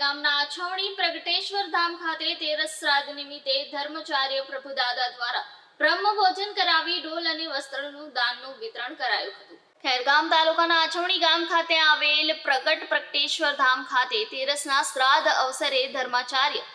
ખેરગામના આછવણી પ્રગટેશ્વર ધામ ખાતે તેરસ શ્રાદ્ધ નિમિત્તે ધર્મચાર્ય પ્રભુદાદા દ્વારા બ્રહ્મભોજન કરાવી ડોલ અને વસ્ત્રનું દાનનું વિતરણ કરાયું હતું। ખેરગામ તાલુકાના આછવણી ગામ ખાતે આવેલ પ્રગટેશ્વર ધામ ખાતે તેરસના શ્રાદ્ધ અવસરે ધર્માચાર્ય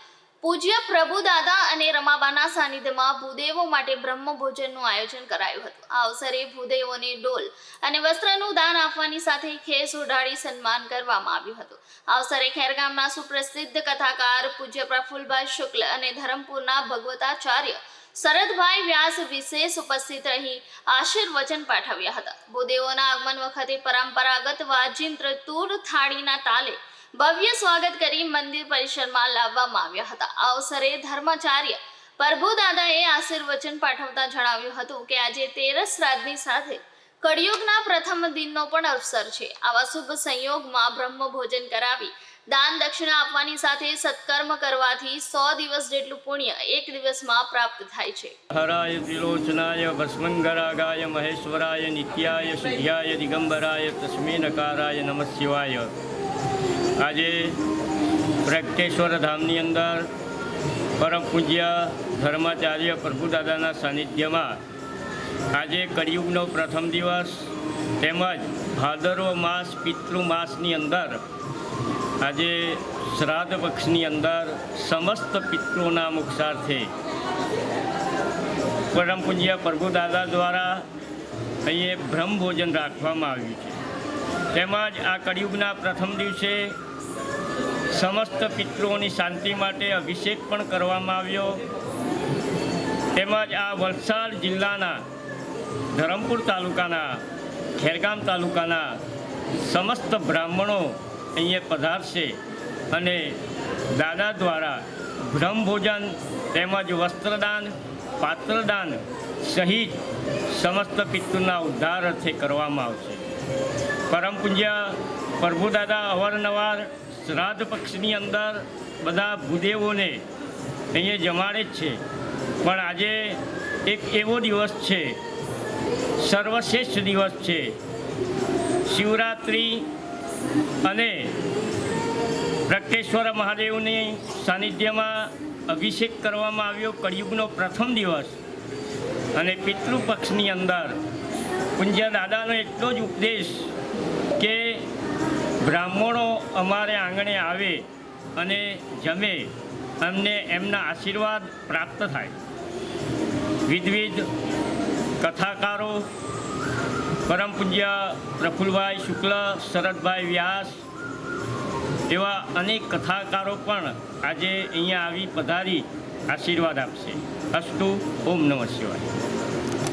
પૂજ્ય પ્રભુદાદા અને રમાબાના સાનિધ્યમાં ભૂદેવો માટે બ્રહ્મભોજનનું આયોજન કરાયું હતું। આ અવસરે ભૂદેવોને ડોલ અને વસ્ત્રનું દાન આપવાની સાથે ખેસ ઉડાડી સન્માન કરવામાં આવ્યું હતું। આ અવસરે ખેરગામના સુપ્રસિદ્ધ કથાકાર પૂજ્ય પ્રફુલભાઈ શુક્લ અને ધરમપુરના ભગવતાચાર્ય શરદભાઈ વ્યાસ વિશેષ ઉપસ્થિત રહી આશીર્વચન પાઠવ્યા હતા। ભૂદેવોના આગમન વખતે પરંપરાગત વાજિંત્ર તૂર થાળીના તાલે ભવ્ય સ્વાગત કરી મંદિર પરિસરમાં લાવવામાં આવ્યા હતા। આ અવસરે ધર્માચાર્ય પ્રભુદાદાએ આશીર્વચન પાઠવતા જણાવ્યું હતું કે આજે તેરસ શ્રાદ્ધની સાથે કળિયુગના પ્રથમ દિનનો પણ અવસર છે। આવા શુભ સંયોગમાં બ્રહ્મભોજન કરાવી દાન દક્ષિણા આપવાની સાથે સત્કર્મ કરવાથી 100 દિવસ જેટલું પુણ્ય એક દિવસમાં પ્રાપ્ત થાય છે। હરાય ત્રિલોચનાય ભસ્મંગરાગાય મહેશ્વરાય નિત્યાય સિદ્ધ્યાય દિગંબરાય તસ્मै નકારાય નમઃ શિવાય। આજે પ્રગટેશ્વર ધામની અંદર પરમ પૂજ્ય ધર્માચાર્ય પ્રભુદાદાના સાનિધ્યમાં આજે કળિયુગનો પ્રથમ દિવસ તેમજ ભાદરવો માસ પિતૃ માસની અંદર આજે શ્રાદ્ધ પક્ષની અંદર સમસ્ત પિતૃઓના મોક્ષાર્થે પરમ પૂજ્ય પ્રભુદાદા દ્વારા અહીં બ્રહ્મભોજન રાખવામાં આવ્યું છે। તેમજ આ કળિયુગના પ્રથમ દિવસે સમસ્ત પિતૃઓની શાંતિ માટે અભિષેક પણ કરવામાં આવ્યો। તેમજ આ વલસાડ જિલ્લાના ધરમપુર તાલુકાના ખેરગામ તાલુકાના સમસ્ત બ્રાહ્મણો અહીંયા પધારશે અને દાદા દ્વારા બ્રહ્મભોજન તેમજ વસ્ત્રદાન પાત્રદાન સહિત સમસ્ત પિતૃના ઉદ્ધાર અર્થે કરવામાં આવશે। પરમ પૂજ્ય પ્રભુદાદા અવારનવાર શ્રાદ્ધ પક્ષની અંદર બધા ભૂદેવોને અહીંયા જમાડે જ છે, પણ આજે એક એવો દિવસ છે, સર્વશ્રેષ્ઠ દિવસ છે। શિવરાત્રિ અને પ્રગટેશ્વર મહાદેવની સાનિધ્યમાં અભિષેક કરવામાં આવ્યો કળિયુગનો પ્રથમ દિવસ અને પિતૃપક્ષની અંદર પૂજ્ય દાદાનો એટલો જ ઉપદેશ કે બ્રાહ્મણો અમારે આંગણે આવે અને જમે, અમને એમના આશીર્વાદ પ્રાપ્ત થાય। વિવિધ કથાકારો પરમ પૂજ્ય પ્રફુલભાઈ શુક્લ, શરદભાઈ વ્યાસ એવા અનેક કથાકારો પણ આજે અહીંયા આવી પધારી આશીર્વાદ આપશે। અસ્તુ। ઓમ નમઃ શિવાય।